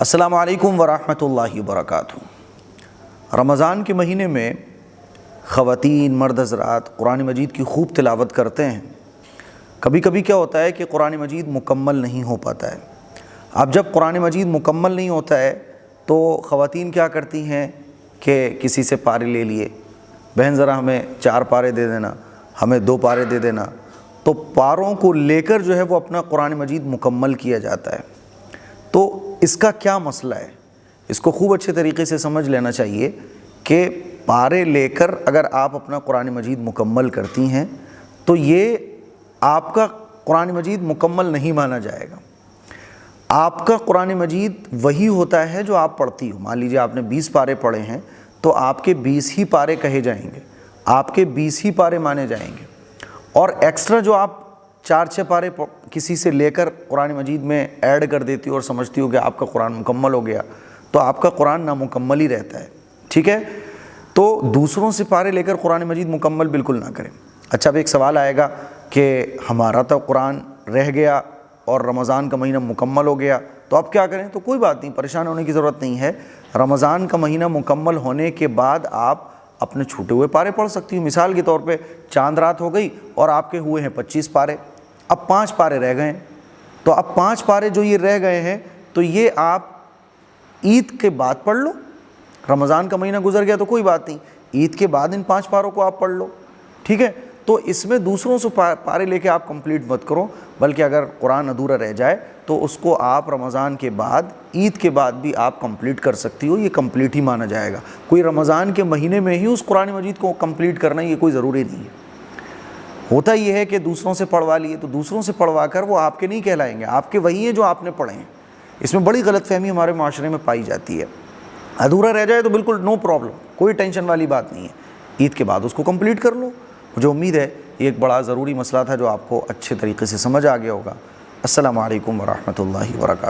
السلام علیکم ورحمۃ اللہ وبرکاتہ۔ رمضان کے مہینے میں خواتین مرد حضرات قرآن مجید کی خوب تلاوت کرتے ہیں۔ کبھی کبھی کیا ہوتا ہے کہ قرآن مجید مکمل نہیں ہو پاتا ہے۔ اب جب قرآن مجید مکمل نہیں ہوتا ہے تو خواتین کیا کرتی ہیں کہ کسی سے پارے لے لیے، بہن ذرا ہمیں 4 پارے دے دینا، ہمیں 2 پارے دے دینا، تو پاروں کو لے کر جو ہے وہ اپنا قرآن مجید مکمل کیا جاتا ہے۔ تو اس کا کیا مسئلہ ہے؟ اس کو خوب اچھے طریقے سے سمجھ لینا چاہیے کہ پارے لے کر اگر آپ اپنا قرآن مجید مکمل کرتی ہیں تو یہ آپ کا قرآن مجید مکمل نہیں مانا جائے گا۔ آپ کا قرآن مجید وہی ہوتا ہے جو آپ پڑھتی ہو۔ مان لیجیے آپ نے 20 پارے پڑھے ہیں تو آپ کے 20 ہی پارے کہے جائیں گے، آپ کے 20 ہی پارے مانے جائیں گے، اور ایکسٹرا جو آپ 4-6 پارے کسی سے لے کر قرآن مجید میں ایڈ کر دیتی ہو اور سمجھتی ہو کہ آپ کا قرآن مکمل ہو گیا، تو آپ کا قرآن نامکمل ہی رہتا ہے۔ ٹھیک ہے؟ تو دوسروں سے پارے لے کر قرآن مجید مکمل بالکل نہ کریں۔ اچھا، اب ایک سوال آئے گا کہ ہمارا تو قرآن رہ گیا اور رمضان کا مہینہ مکمل ہو گیا تو اب کیا کریں؟ تو کوئی بات نہیں، پریشان ہونے کی ضرورت نہیں ہے۔ رمضان کا مہینہ مکمل ہونے کے بعد آپ اپنے چھوٹے ہوئے پارے پڑھ سکتی ہوں۔ مثال کے طور پہ چاند رات ہو گئی اور آپ کے ہوئے ہیں 25 پارے، اب 5 پارے رہ گئے ہیں، تو اب 5 پارے جو یہ رہ گئے ہیں تو یہ آپ عید کے بعد پڑھ لو۔ رمضان کا مہینہ گزر گیا تو کوئی بات نہیں، عید کے بعد ان 5 پاروں کو آپ پڑھ لو۔ ٹھیک ہے؟ تو اس میں دوسروں سے پارے لے کے آپ کمپلیٹ مت کرو، بلکہ اگر قرآن ادھورا رہ جائے تو اس کو آپ رمضان کے بعد عید کے بعد بھی آپ کمپلیٹ کر سکتی ہو، یہ کمپلیٹ ہی مانا جائے گا۔ کوئی رمضان کے مہینے میں ہی اس قرآن مجید کو کمپلیٹ کرنا یہ کوئی ضروری نہیں ہے۔ ہوتا یہ ہے کہ دوسروں سے پڑھوا لیے تو دوسروں سے پڑھوا کر وہ آپ کے نہیں کہلائیں گے، آپ کے وہی ہیں جو آپ نے پڑھے ہیں۔ اس میں بڑی غلط فہمی ہمارے معاشرے میں پائی جاتی ہے۔ ادھورا رہ جائے تو بالکل نو پرابلم، کوئی ٹینشن والی بات نہیں ہے، عید کے بعد اس کو کمپلیٹ کر لو۔ مجھے امید ہے یہ ایک بڑا ضروری مسئلہ تھا جو آپ کو اچھے طریقے سے سمجھ آ گیا ہوگا۔ السلام علیکم ورحمۃ اللہ وبرکاتہ۔